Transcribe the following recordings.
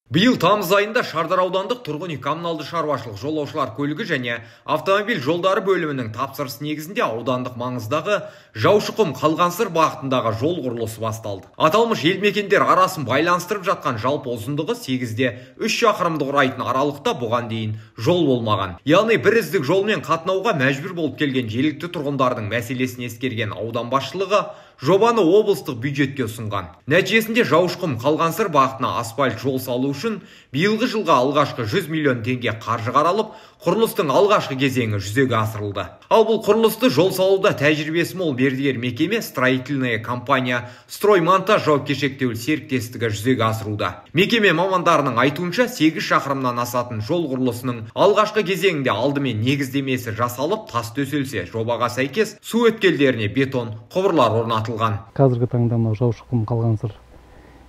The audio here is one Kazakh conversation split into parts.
Биыл тамыз айында Шардар аудандық тұрғын үй коммуналды шаруашылық жолаушылар көлігі және автомобиль жолдары бөлімінің тапсырыс негізінде аудандық маңыздағы Жаушықұм Қалғансыр бағытындағы жол құрылысы басталды. Аталмыш елді мекендер арасын байланыстырып жатқан жалпы ұзындығы 8-де 3 шақырымды құрайтын аралықта бұған дейін жол болмаған. Яғни бір іздік жолмен қатынауға мәжбүр болып келген жергілікті тұрғындардың мәселесін ескерген аудан басшылығы жобаны облыстық бюджетке ұсынған. Нәтижесінде Жаушықұм Қалғансыр бағытына асфальт жол салу үшін биылғы жылға алғашқы 100 миллион теңге қаржы қаралып, құрылыстың алғашқы кезеңі жүзеге асырылды. Ал бұл құрылысты жол салуда тәжірибесі мол мердігер мекеме строительная компания «Строймонтаж» жауапкершілігі серіктестігі жүзеге асыруда. Мекеме мамандарының айтуынша 8 шақырымнан асатын жол құрылысының алғашқы кезеңінде алдымен негіздемесі жасалып, тас төселсе, жобаға сәйкес су өткелдеріне бетон құбырлар орнатылған. Қазіргі таңда Жаушықұм Қалғансыр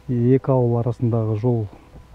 екі ауыл арасындағы жол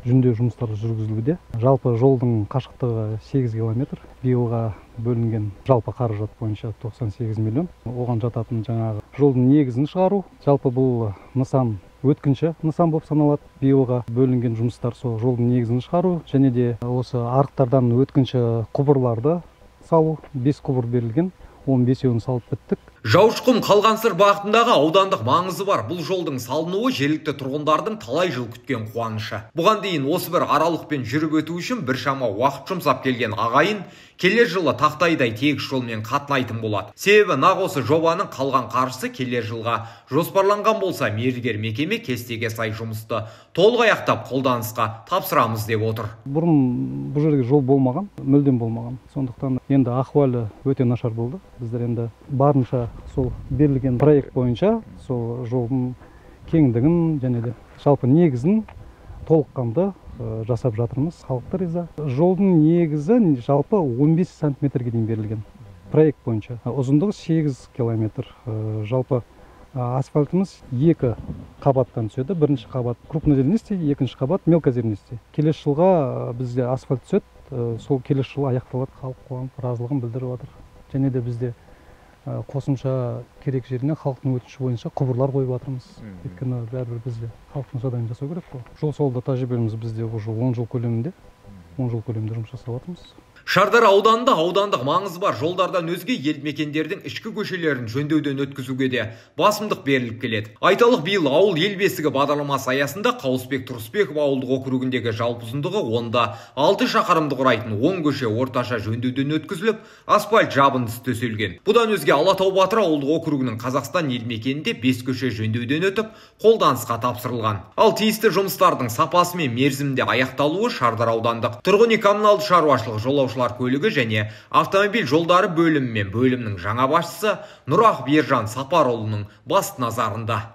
жөндеу жұмыстары жүргізілуде. Жалпы жолдың қашықтығы 8 километр. Биылға бөлінген жалпы қаражат бойынша 98 миллион. Оған жататын жаңағы жолдың негізін шығару. Жалпы бұл нысан өткінші нысан болып саналады. Биылға бөлінген жұмыстар сол жолдың негізін шығару және де осы арықтардан өткінші құбырларды салу. 5 құбыр берілген. 15-еуін салып біттік. Жаушықұм Қалғансыр бағытындағы аудандық маңызы бар бұл жолдың салынуы жергілікті тұрғындардың талай жыл күткен қуанышы. Бұған дейін осы бір аралықпен жүріп өту үшін біршама уақыт жұмсап келген ағайын келер жылы тақтайдай тегіс жолмен қатынайтын болады. Себебі нақ осы жобаның қалған қаржысы келер жылға жоспарланған болса, мердігер мекеме кестеге сай жұмысты толық аяқтап қолданысқа тапсырамыз деп отыр. Бұрын бұл жерге жол болмаған, мүлдем болмаған. Сондықтан енді ахуалы өте нашар болды. Біздер енді барынша сол берілген проект бойынша сол жолдың кеңдігін және де жалпы негізін толыққанды жасап жатырмыз. Халықтар риза. Жолдың негізі жалпы 15 сантиметрге дейін берілген проект бойынша. Ұзындығы 8 километр. Жалпы асфальтымыз 2 қабаттан түседі. Бірінші қабат крупнозернистый, екінші қабат мелкозернистый. Келесі жылға бізде асфальт түседі. Сол келесі жылы аяқталады. Халық қуанып разылығын білдіріп жатыр. Және де бізде қосымша керек жеріне халықтың өтініші бойынша құбырлар қойып жатырмыз. Өйткені бәрібір бізде халықтың жағдайын жасау керек қой. Жол салуда тәжірибеміз бізде уже 10 жыл көлемінде жұмыс жасап жатырмыз. Шардар ауданында аудандық маңызы бар жолдардан өзге елді мекендердің ішкі көшелерін жөндеуден өткізуге де басымдық беріліп келеді. Айталық, биыл ауыл ел бесігі бағдарламасы аясында Қауысбек Тұрысбеков ауылдық округіндегі жалпы ұзындығы 6 шақырымды құрайтын 10 көше орташа жөндеуден өткізіліп, асфальт жабындысы төселген. Бұдан өзге Алатау Батыр ауылдық округінің Қазақстан елді мекенінде 5 көше жөндеуден өтіп, қолданысқа тапсырылған. Ал тиісті жұмыстардың сапасы мен мерзімінде аяқталуы Шардар аудандық тұрғын үй коммуналды шаруашылық жолаушылар көлігі және автомобиль жолдары бөлімі мен бөлімнің жаңа басшысы Нұрақов Ержан Сапарұлының басты назарында.